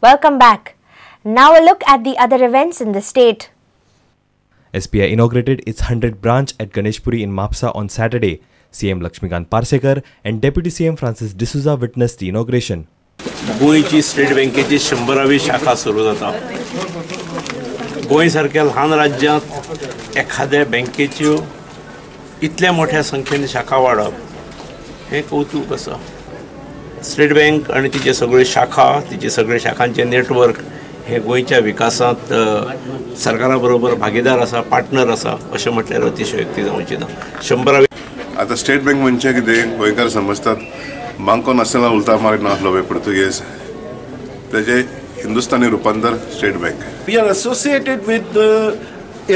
Welcome back. Now a look at the other events in the state. SBI inaugurated its 100th branch at Ganeshpuri in Mapsa on Saturday. CM Lakshmikant Parsekar and Deputy CM Francis D'Souza witnessed the inauguration. गोयची state बँकेची 100वी शाखा सुरू जाता. गोंय सारख्या लहान राज्यांत एखाद्या बँकेच्यो इतल्या मोठ्या संख्येन शाखा वाढप हे कौतुक आसा. स्टेट बँक आणि तिचे सगळे शाखा, तिचे सगळे शाखांचे नेटवर्क हे गोयच्या विकासात सरकारा बरोबर भागीदार आसा, पार्टनर आसा अशें म्हटल्यार अतिशयोक्ती जावची ना. 100वी आता स्टेट बँक म्हणजे कितें गोंयकार समजतात बांको नाशनल उलटा मार्ग नासलो पळय पुर्तुगेज तेजे हिंदुस्तानी रूपांतर state bank. We are associated with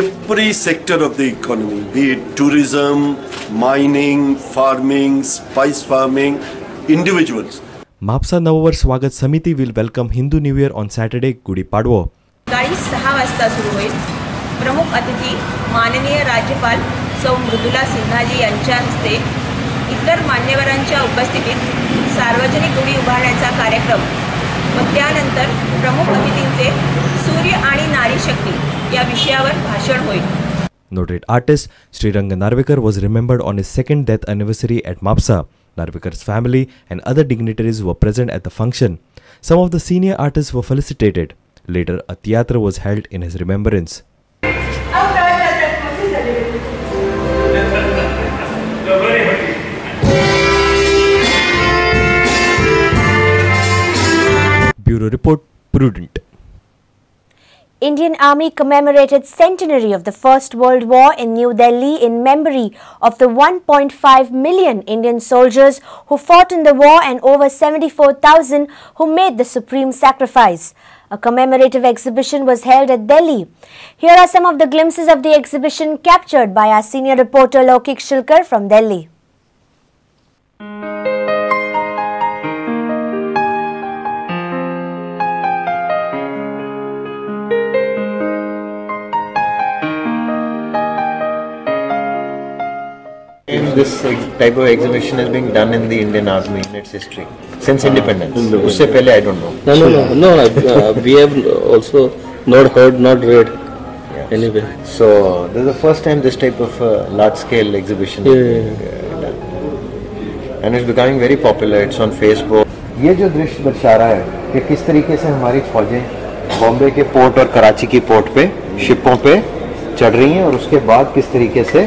every sector of the economy, be it tourism, mining, farming, spice farming, individuals. Mapsa Navavarsh Swagat Samiti will welcome Hindu New Year on Saturday, Gudi Padwa. सकाळी 6 वाजता सुरू होईल. प्रमुख अतिथी माननीय राज्यपाल सौ मृदुला सिन्हाजी यांच्या हस्ते इतर मान्यवरांच्या उपस्थितीत सार्वजनिक गुढी उभारण्याचा कार्यक्रम व त्यानंतर प्रमुख अतिथींचे सूर्य आणि नारी शक्ती या विषयावर भाषण होईल. Noted artist Sriranga Narvekar was remembered on his second death anniversary at Mapsa. Narvekar's family and other dignitaries were present at the function. Some of the senior artists were felicitated. Later, a theatre was held in his remembrance. Bureau Report, Prudent. Indian Army commemorated centenary of the First World War in New Delhi in memory of the 1.5 million Indian soldiers who fought in the war and over 74,000 who made the supreme sacrifice. A commemorative exhibition was held at Delhi. Here are some of the glimpses of the exhibition captured by our senior reporter Lokik Shilkar from Delhi. This type of exhibition is being done in the Indian Army in its history since independence. Usse pehle I don't know. No. We have also not heard, not read. Yeah. Anyway. So this is the first time this type of large-scale exhibition is being done, and it's becoming very popular. It's on Facebook. ये जो दृश्य दर्शा रहा है कि किस तरीके से हमारी फौजें बॉम्बे के पोर्ट और कराची की पोर्ट पे शिपों पे चढ़ रही हैं और उसके बाद किस तरीके से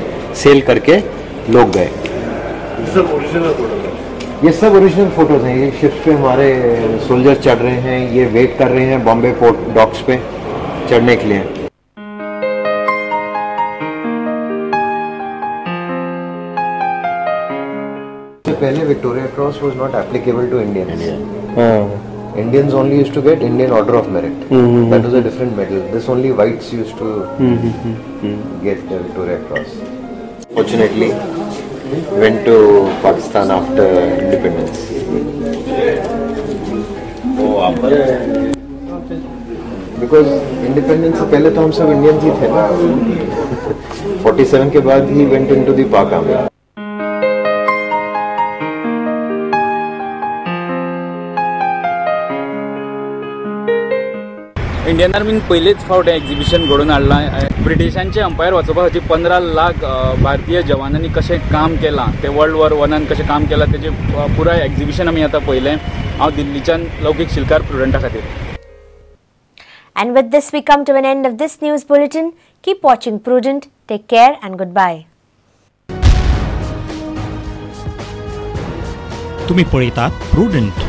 सेल करके लोग गए. ये सब ओरिजिनल फोटोज हैं. ये शिप्स पे हमारे सोल्जर चढ़ रहे हैं, ये वेट कर रहे हैं बॉम्बे पोर्ट डॉक्स पे चढ़ने के लिए. पहले Victoria Cross was not applicable to Indians. Indians only used to get Indian Order of Merit. That was a different medal. This only whites used to get the Victoria Cross. Fortunately, went to Pakistan after independence. Because independence से पहले तो हम सब Indians ही थे ना. 47 के बाद he went into the Pak Army. Indian आर्मीन पयलेच फावट एक्झिबिशन घडोवन हाडलां. ब्रिटिशांचे अंपायर वचोवपा खातीर 15 लाख भारतीय जवानांनी कशें काम केलां, ते वर्ल्ड वॉर 1 कशें काम केलां तेजें पुराय एक्झिबिशन आमी आतां पळयलें. हांव दिल्लीच्यान लौकीक शिलकार प्रुडंटा खातीर. And with this we come to an end of this news bulletin. Keep watching Prudent. Take care and goodbye. तुम्ही पळयतात Prudent.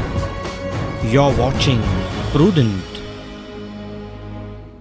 You're watching Prudent.